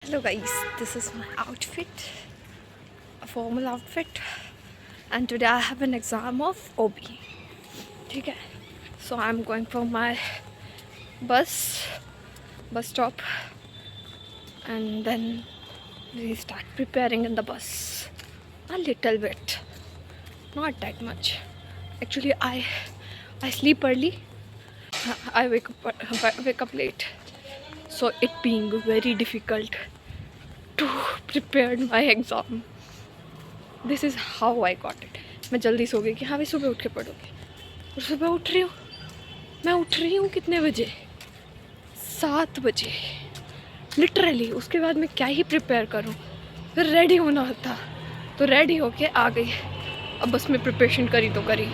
Hello guys, this is my outfit, a formal outfit, and today I have an exam of OB. Okay, so I'm going for my bus stop, and then we start preparing in the bus a little bit, not that much. Actually, I sleep early. I wake up late, so it being very difficult to prepare my exam. This is how I got it. मैं जल्दी सो गई कि हाँ भाई सुबह उठ के पढ़ोगे, और सुबह उठ रही हूँ. मैं उठ रही हूँ कितने बजे? 7 बजे लिटरली. उसके बाद मैं क्या ही प्रिपेयर करूँ. फिर रेडी होना था, तो रेडी होके आ गई. अब बस मैं प्रिपरेशन करी तो करी.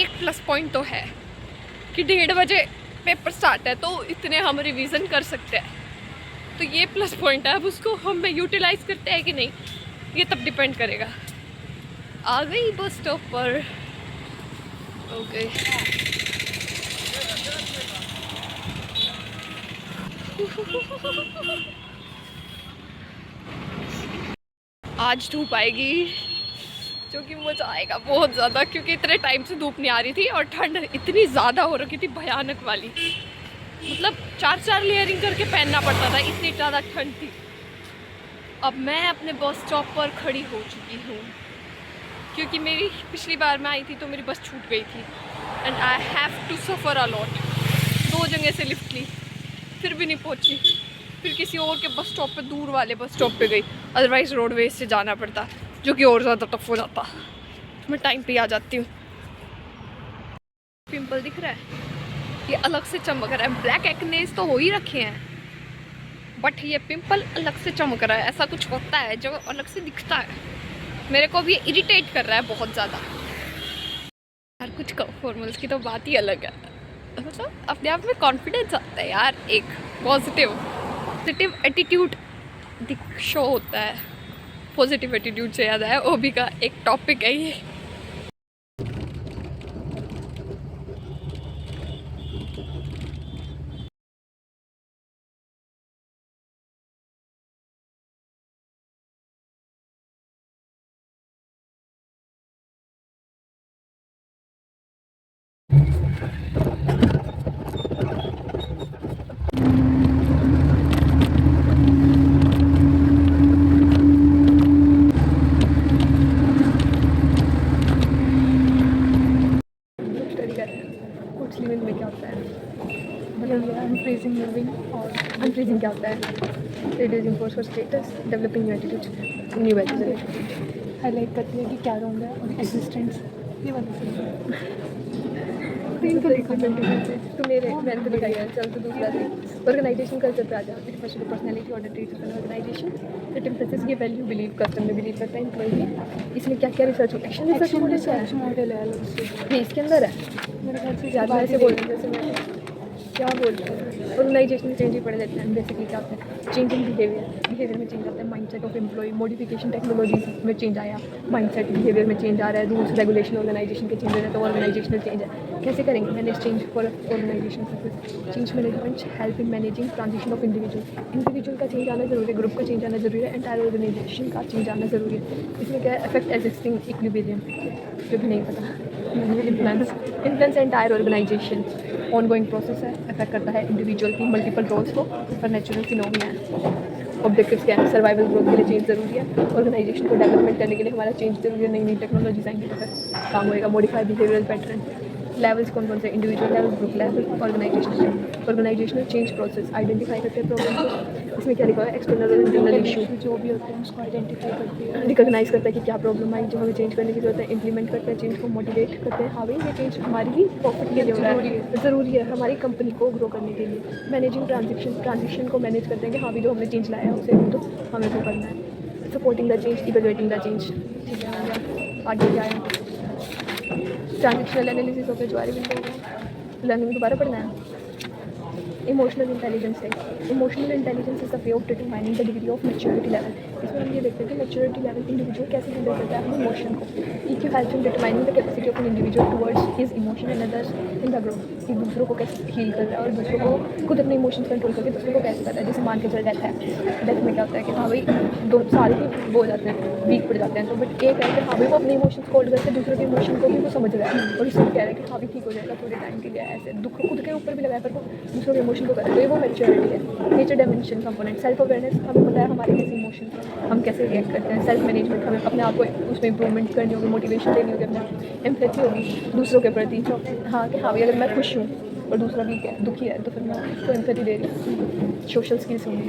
एक प्लस पॉइंट तो है कि 1:30 पेपर स्टार्ट है, तो इतने हम रिवीजन कर सकते हैं. तो ये प्लस पॉइंट है. अब उसको हम यूटिलाइज करते हैं कि नहीं, ये तब डिपेंड करेगा. आ गई बस स्टॉप पर. ओके, आज धूप आएगी, जो कि मज़ा आएगा बहुत ज़्यादा, क्योंकि इतने टाइम से धूप नहीं आ रही थी और ठंड इतनी ज़्यादा हो रखी थी, भयानक वाली. मतलब 4 लेयरिंग करके पहनना पड़ता था, इतनी ज़्यादा ठंड थी. अब मैं अपने बस स्टॉप पर खड़ी हो चुकी हूँ, क्योंकि मेरी पिछली बार मैं आई थी तो मेरी बस छूट गई थी. And I have to suffer a lot. 2 जगह से लिफ्ट ली, फिर भी नहीं पहुँची. फिर किसी और के बस स्टॉप पे, दूर वाले बस स्टॉप पे गई. अदरवाइज़ रोडवेज से जाना पड़ता, जो कि और ज़्यादा टफ हो जाता. मैं टाइम पे आ जाती हूँ. पिंपल दिख रहा है, ये अलग से चमक रहा है. ब्लैक एक्नेस तो हो ही रखे हैं, बट ये पिंपल अलग से चमक रहा है. ऐसा कुछ होता है जो अलग से दिखता है. मेरे को भी इरिटेट कर रहा है बहुत ज़्यादा यार. कुछ फॉर्मल्स की तो बात ही अलग है. मतलब अपने आप में कॉन्फिडेंस आता है यार. एक पॉजिटिव एटीट्यूड शो होता है. पॉजिटिव एटीट्यूड से याद है, ओबी का एक टॉपिक है ये. में क्या होता है? अनफ्रीजिंग क्या होता है? Reducing force for status, developing new attitude, new values. Highlight करती है कि क्या रोल है और एग्जिस्टेंस. ये वाला तो मेरे मैंने तो दिखाई है. चल तो दूसरा थी ऑर्गेनाइजेशन कल्चर पे आ जाओ. It first personality order treats of organization. It impresses ये वैल्यू बिलीव कस्टम में बिलीव करता है एम्प्लॉई. इसमें क्या क्या रिसर्च रिसर्च मॉडल है अलग से. ये इसके अंदर है. मेरे ख्याल से ज़्यादा ऐसे बोल रहे हैं जैसे मैं क्या बोल रहे हैं. ऑर्गेनाइजेशनल चेंज ही पढ़ लेते हैं. बेसिकली क्या होता है? चेंज इन बिहेवियर में चेंज आता है. Mindset of employ, modification technologies में चेंज आया. माइंडसेट बिहेवियर में चेंज आ रहा है. रूल्स रेगुलेशन ऑर्गेनाइजेशन के चेंज हो रहे हैं, तो ऑर्गेनाइजेशनल चेंज है. कैसे करेंगे manage change for organization success? Change management help in managing transition of individual का चेंज आना जरूरी है, ग्रुप का चेंज आना जरूरी है, एंटायर ऑर्गेनाइजेशन का चेंज आना जरूरी है. इसमें क्या है? अफेक्ट एग्जिस्टिंग इक्विलिब्रियम, जो भी नहीं पता. Influence entire organization, ongoing process है. अफेक्ट करता है इंडिविजुअल की मल्टीपल रोल्स को, पर नेचुरल फिनोमेना है. ऑब्जेक्टिव्स क्या है? सर्वाइवल ग्रोथ के लिए चेंज ज़रूरी है. ऑर्गेनाइजेशन को डेवलपमेंट करने के लिए हमारा चेंज जरूरी है. नई नई टेक्नोलॉजीज आएंगी तो फिर काम होएगा. Modify behavioural pattern. लेवल्स कौन कौन से? Individual level, group level, organizational change process. Identify करते हैं प्रॉब्लम को. इसमें क्या लिखा है? एक्सटर्नल और इंटरनल इशू. जो भी होते हैं उसको आइडेंटिफाई करती है. रिकॉग्नाइज करता है कि क्या प्रॉब्लम आई, जो हमें चेंज करने की जरूरत है. इंप्लीमेंट करते हैं चेंज को. मोटिवेट करते हैं, हाँ भाई ये चेंज हमारी ही प्रॉफिट के लिए हो रहा है, ज़रूरी है हमारी कंपनी को ग्रो करने के लिए. मैनेजिंग ट्रांजिशन को मैनेज करते हैं कि हाँ भी जो हमने चेंज लाया है उसे तो हमें वो करना है. Supporting the change, evaluating the change. ठीक है, आगे क्या है? Transitional analysis of HR window. Learning दोबारा पढ़ना है. इमोशनल इंटेलिजेंस है। Emotional intelligence is the way of determining the degree of maturity level. इसमें हम ये देखते हैं कि मेच्योरिटी लेवल इंडिविजुअल कैसे हैंडल करता है अपने इमोशन को। EQ helps in determining the capacity of an individual towards his emotion and others in the group. कि दूसरों को कैसे हील कर रहा है और दूसरों को खुद अपने इमोशंस कंट्रोल करके दूसरों को कैसे करता है। जैसे मान के चल डेथ है, डेथ में क्या होता है कि हाँ भाई 2 साल के वो हो जाते हैं, वीक पड़ जाते हैं, तो बट एक है कि हाँ भाई वो अपने इमोशंस को होल्ड करके दूसरों के इमोशन को भी वो समझ रहा है और उससे कह रहा है कि हाँ भी ठीक हो जाएगा थोड़े टाइम के लिए। ऐसे दुख खुद के ऊपर भी लगाया पर वो दूसरों के इमोशन को कर रहा है, तो ये वो मेच्योरिटी है। Nature dimension component, self awareness, हमें पता है हमारे कैसे इमोशन हैं, हम कैसे रिएक्ट करते हैं। सेल्फ मैनेजमेंट, हमें अपने आप को उसमें इंप्रूवमेंट करनी होगी, मोटिवेशन देनी होगी अपने। एम्पैथी होगी दूसरों के प्रति, हाँ कि हाँ भाई अगर मैं खुश हूँ और दूसरा वीक है, दुखी है, तो फिर मैं उसको एम्पैथी दे रही हूँ। सोशल स्किल्स होंगी,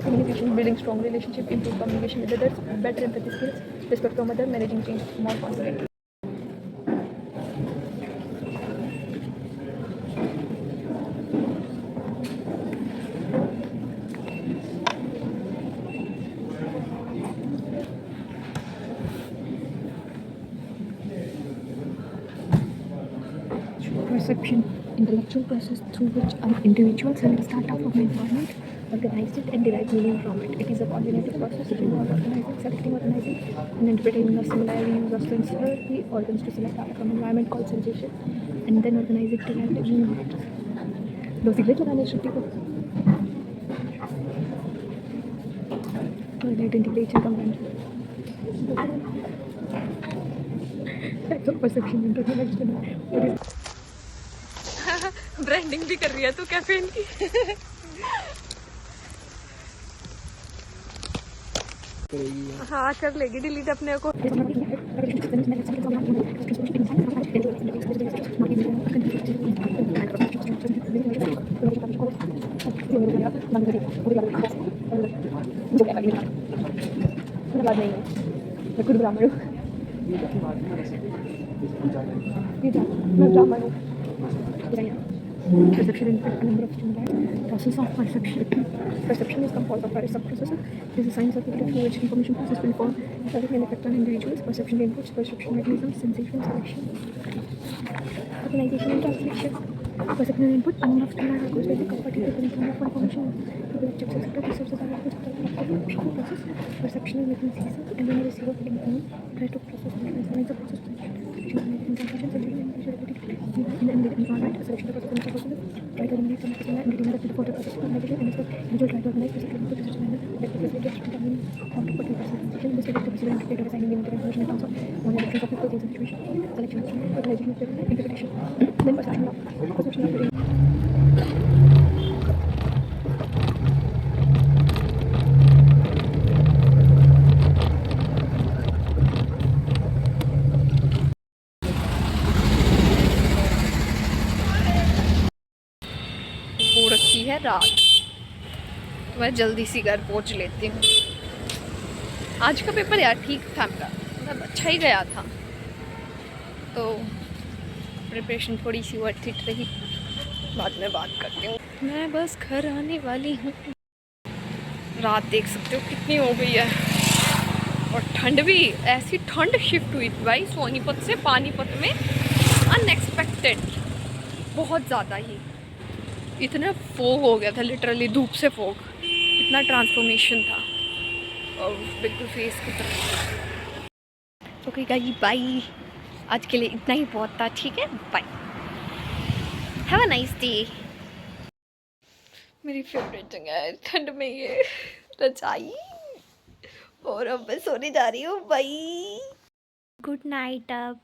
communication, building strong relationship, improve communication with others, better empathy skills, respect from other, managing change, more confident. Perception, intellectual process through which an individual selects data from an environment, organizes it and derives meaning from it. It is a cognitive process which involves organizing, selecting, organizing, and interpreting of similarly use of sensory organs to select data from environment called sensation, and then organize it to derive meaning from it. दो cigarette लगाने छुट्टी को toilet integration compression types of perception intellectual what is branding भी कर रही है तू caffeine की। हाँ कर लेगी डिलीट अपने को। बात नहीं है, मैं खुद ब्राह्मण हूँ, मैं ब्राह्मण हूँ। perception input a number of stimuli. Process of perception. Perception is composed of various sub-processes. It is a science of through which information process will form having an effect on individuals. Perception inputs, perception mechanisms, sensation, selection, organization and translation. Perception input a number of stimuli that goes with the compartment of information. The objects etc. This serves as a perception process. Perception is making sense and then receiver getting phone. Try to process and transform the process. In the environment, selection of the process try to eliminate some of the and getting the photo process from negative and individual try to organize the second process to like the facilitate to determine how to put the presentation. This is the possible indicator of assigning limited information in terms of one of the of people in situation, selection of organization of interpretation, then perception of reading. हो रखी है रात, मैं जल्दी सी घर पहुंच लेती हूँ। आज का पेपर यार ठीक था मेरा, मतलब अच्छा ही गया था, तो प्रिपरेशन थोड़ी सी वर्थ इट रही। बाद में बात करती हूँ, मैं बस घर आने वाली हूँ। रात देख सकते हो कितनी हो गई है और ठंड भी, ऐसी ठंड शिफ्ट हुई थी भाई सोनीपत से पानीपत में, अनएक्सपेक्टेड, बहुत ज़्यादा ही। इतना फोग हो गया था, लिटरली धूप से फोग, इतना ट्रांसफॉर्मेशन था और बिल्कुल फेस की तरह। ओके गाइस बाय, आज के लिए इतना ही बहुत था, ठीक है, bye, have a nice day. मेरी फेवरेट जगह है ठंड में ये रजाई, और अब मैं सोने जा रही हूँ, बाय, गुड नाइट अब।